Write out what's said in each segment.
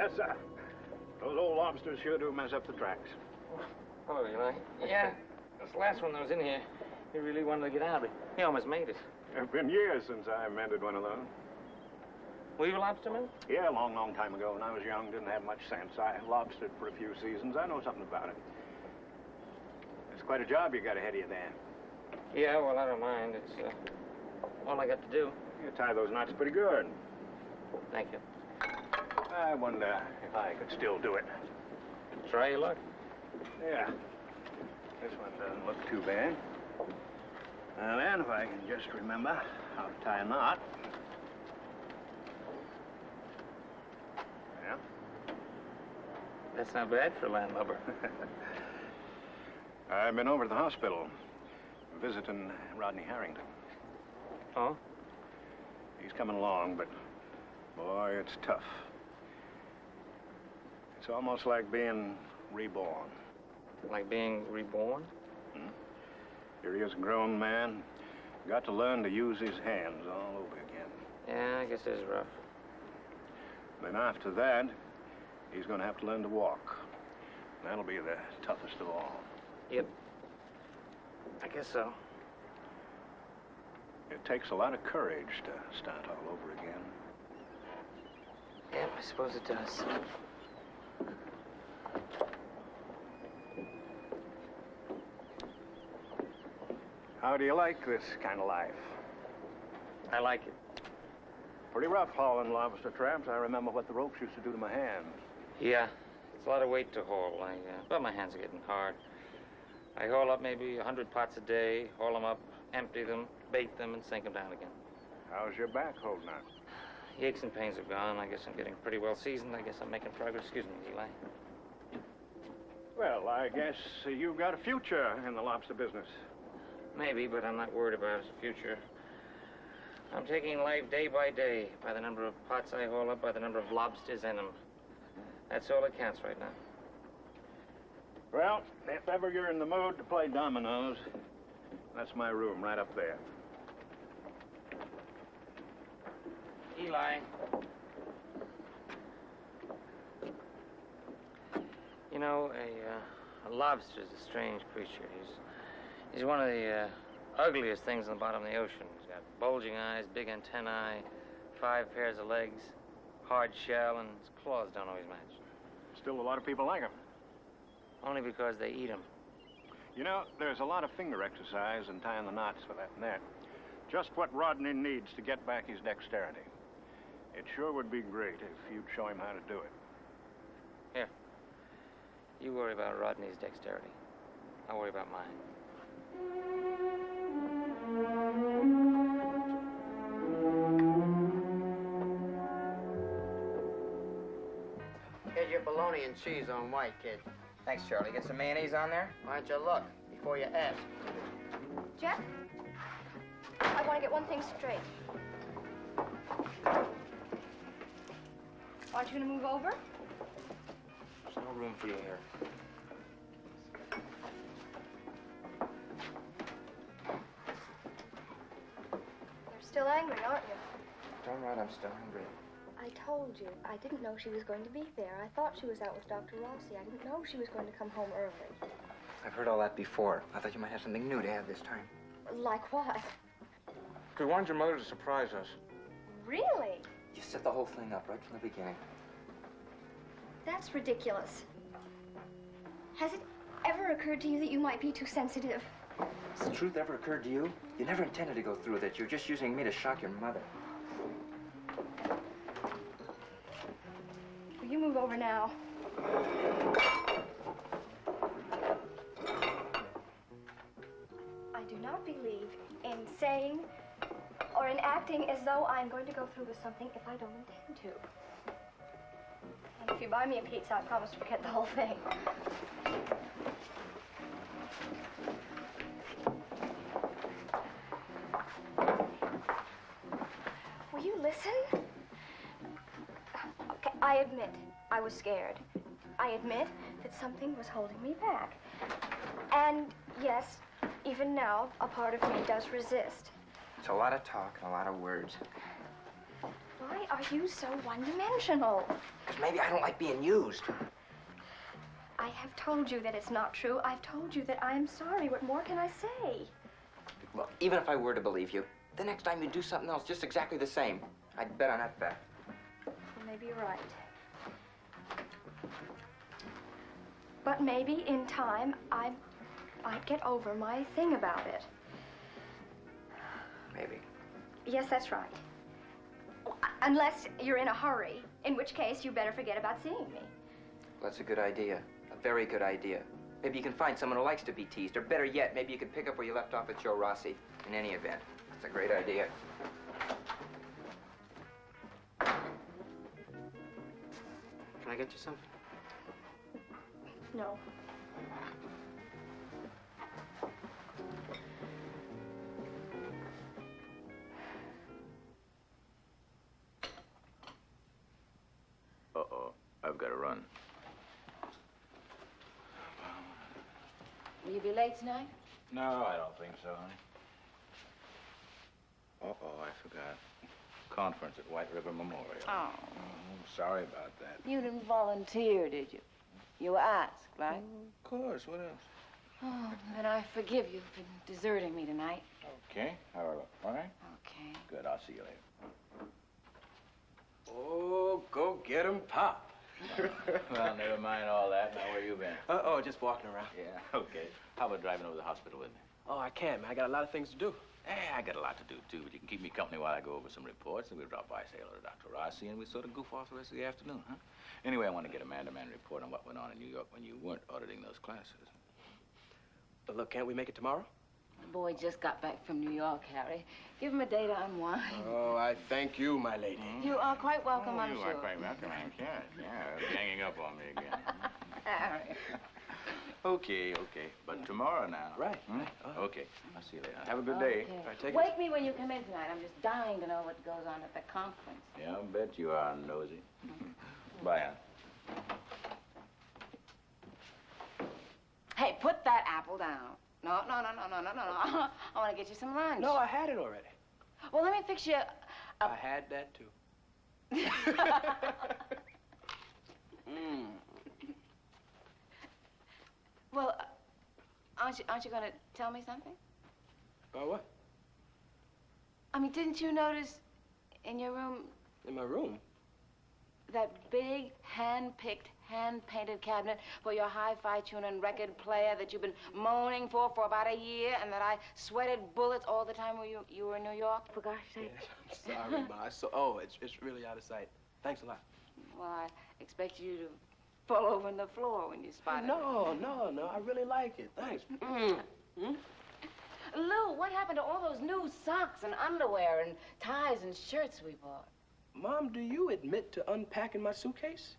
Yes, sir. Those old lobsters sure do mess up the tracks. Hello, Eli. Yeah, this last one that was in here, he really wanted to get out, but he almost made it. It's been years since I mended one of those. Were you a lobsterman? Yeah, a long, long time ago. When I was young, didn't have much sense. I lobstered for a few seasons. I know something about it. It's quite a job you got ahead of you there. Yeah, well, I don't mind. It's all I got to do. You tie those knots pretty good. Thank you. I wonder if I could still do it. Try your luck. Yeah. This one doesn't look too bad. Now then, if I can just remember how to tie a knot. Yeah. That's not bad for a landlubber. I've been over to the hospital, visiting Rodney Harrington. Oh? He's coming along, but boy, it's tough. It's almost like being reborn. Like being reborn? Here he is, a grown man. Got to learn to use his hands all over again. Yeah, I guess it's rough. Then after that, he's going to have to learn to walk. That'll be the toughest of all. Yep. I guess so. It takes a lot of courage to start all over again. Yeah, I suppose it does. How do you like this kind of life? I like it. Pretty rough hauling lobster traps. I remember what the ropes used to do to my hands. Yeah, it's a lot of weight to haul. But my hands are getting hard. I haul up maybe 100 pots a day, haul them up, empty them, bait them, and sink them down again. How's your back holding out? The aches and pains have gone. I guess I'm getting pretty well seasoned. I guess I'm making progress. Excuse me, Eli. Well, I guess you've got a future in the lobster business. Maybe, but I'm not worried about his future. I'm taking life day by day, by the number of pots I haul up, by the number of lobsters in them. That's all that counts right now. Well, if ever you're in the mood to play dominoes, that's my room right up there. Eli. You know, a lobster's a strange creature. He's one of the ugliest things on the bottom of the ocean. He's got bulging eyes, big antennae, 5 pairs of legs, hard shell, and his claws don't always match. Still a lot of people like him. Only because they eat him. You know, there's a lot of finger exercise in tying the knots for that net. Just what Rodney needs to get back his dexterity. It sure would be great if you'd show him how to do it. Here. You worry about Rodney's dexterity. I'll worry about mine. Get your bologna and cheese on white, kid. Thanks, Charlie. Get some mayonnaise on there? Why don't you look before you ask? Jeff, I want to get one thing straight. Aren't you going to move over? There's no room for you here. You're still angry, aren't you? Darn right, I'm still hungry. I told you. I didn't know she was going to be there. I thought she was out with Dr. Rossi. I didn't know she was going to come home early. I've heard all that before. I thought you might have something new to add this time. Like what? We wanted your mother to surprise us. Really? You set the whole thing up right from the beginning. That's ridiculous. Has it ever occurred to you that you might be too sensitive? Has the truth ever occurred to you? You never intended to go through with it. You're just using me to shock your mother. Will you move over now? I do not believe in saying or in acting as though I'm going to go through with something if I don't intend to. And if you buy me a pizza, I promise to forget the whole thing. Will you listen? Okay, I admit I was scared. I admit that something was holding me back. And yes, even now, a part of me does resist. It's a lot of talk and a lot of words. Why are you so one-dimensional? Because maybe I don't like being used. I have told you that it's not true. I've told you that I'm sorry. What more can I say? Look, even if I were to believe you, the next time you do something else just exactly the same, I'd bet on that fact. Well, maybe you're right. But maybe in time, I might get over my thing about it. Maybe. Yes, that's right. Unless you're in a hurry, in which case you better forget about seeing me. That's a good idea. A very good idea. Maybe you can find someone who likes to be teased, or better yet, maybe you can pick up where you left off at Joe Rossi. In any event, it's a great idea. Can I get you something? No. Uh-oh, I've got to run. Will you be late tonight? No, I don't think so, honey. Uh-oh, I forgot. Conference at White River Memorial. Oh. Sorry about that. You didn't volunteer, did you? You were asked, right? Of course, what else? Oh, then I forgive you for deserting me tonight. Okay, how are you? All right? Okay. Good, I'll see you later. Oh, go get him, Pop. Well, never mind all that. Now, where you been? Oh, just walking around. Yeah, okay. How about driving over to the hospital with me? Oh, I can't, man. I got a lot of things to do. Hey, I got a lot to do, too, but you can keep me company while I go over some reports, and we'll drop by, say hello to Dr. Rossi, and we'll sort of goof off the rest of the afternoon, huh? Anyway, I want to get a man-to-man report on what went on in New York when you weren't auditing those classes. But look, can't we make it tomorrow? The boy just got back from New York, Harry. Give him a day to unwind. Oh, I thank you, my lady. You are quite welcome, I'm you sure. are quite welcome, I'm sure. Yeah, hanging up on me again. Harry. Okay. But tomorrow now. Right. Hmm? Okay. I'll see you later. Have a good day. Okay. All right, take it. Wake me when you come in tonight. I'm just dying to know what goes on at the conference. Yeah, I'll bet you are nosy. Bye, Ann. Hey, put that apple down. No. I want to get you some lunch. No, I had it already. Well, let me fix you. I had that, too. Well, aren't you going to tell me something? Oh, what? I mean, didn't you notice in your room In my room? that big, hand-picked, hand-painted cabinet for your hi-fi tuning record player that you've been moaning for about a year, and that I sweated bullets all the time when you were in New York? For gosh sake. Yeah, I'm sorry, Ma. Oh, it's really out of sight. Thanks a lot. Well, I expect you to fall over on the floor when you spot it. No. I really like it. Thanks. Lou, what happened to all those new socks and underwear and ties and shirts we bought? Mom, do you admit to unpacking my suitcase?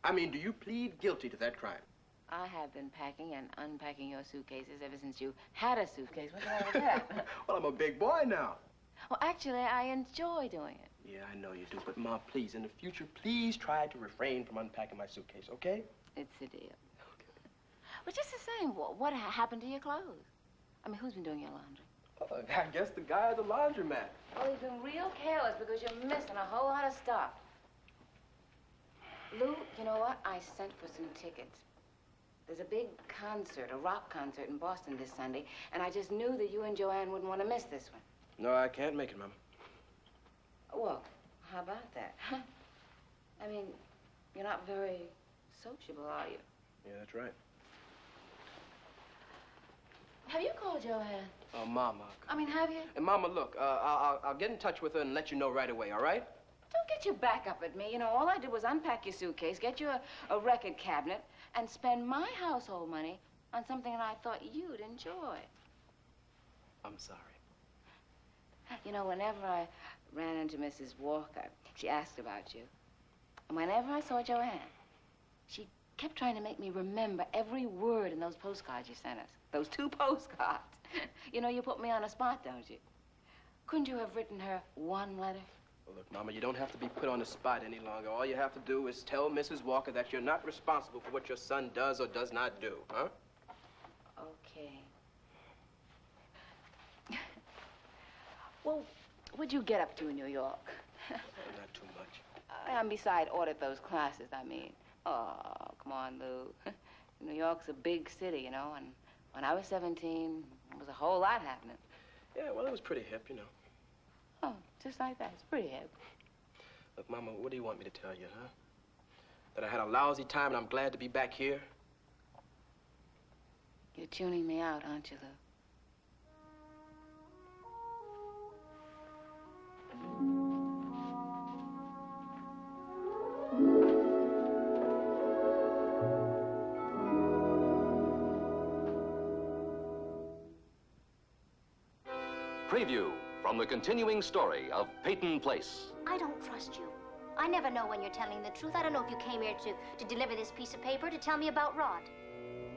I mean, do you plead guilty to that crime? I have been packing and unpacking your suitcases ever since you had a suitcase. What's wrong with that? Well, I'm a big boy now. Well, actually, I enjoy doing it. Yeah, I know you do, but Mom, please, in the future, please try to refrain from unpacking my suitcase, okay? It's a deal. Okay. But just the same, what happened to your clothes? I mean, who's been doing your laundry? Oh, I guess the guy at the laundromat. Well, he's been real careless because you're missing a whole lot of stuff. Lou, you know what? I sent for some tickets. There's a big concert, a rock concert in Boston this Sunday, and I just knew that you and Joanne wouldn't want to miss this one. No, I can't make it, Mama. Well, how about that? I mean, you're not very sociable, are you? Yeah, that's right. Have you called Joanne? Oh, Mama. I mean, have you? And Mama, look, I'll get in touch with her and let you know right away, all right? Don't get your back up at me. You know, all I did was unpack your suitcase, get you a record cabinet, and spend my household money on something that I thought you'd enjoy. I'm sorry. You know, whenever I ran into Mrs. Walker, she asked about you. And whenever I saw Joanne, she kept trying to make me remember every word in those postcards you sent us. Those 2 postcards. You know, you put me on a spot, don't you? Couldn't you have written her one letter? Well, look, Mama, you don't have to be put on the spot any longer. All you have to do is tell Mrs. Walker that you're not responsible for what your son does or does not do, huh? Okay. Well, what'd you get up to in New York? Not too much. And besides, ordered those classes, I mean. Oh, come on, Lou. New York's a big city, you know, and when I was 17, there was a whole lot happening. Yeah, well, it was pretty hip, you know. Oh, just like that. It's pretty hip. Look, Mama, what do you want me to tell you, huh? That I had a lousy time and I'm glad to be back here? You're tuning me out, aren't you, Lou? Preview from the continuing story of Peyton Place. I don't trust you. I never know when you're telling the truth. I don't know if you came here to deliver this piece of paper to tell me about Rod.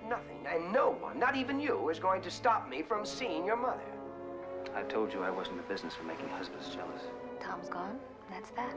Nothing, and no one, not even you, is going to stop me from seeing your mother. I told you I wasn't in the business of making husbands jealous. Tom's gone. That's that.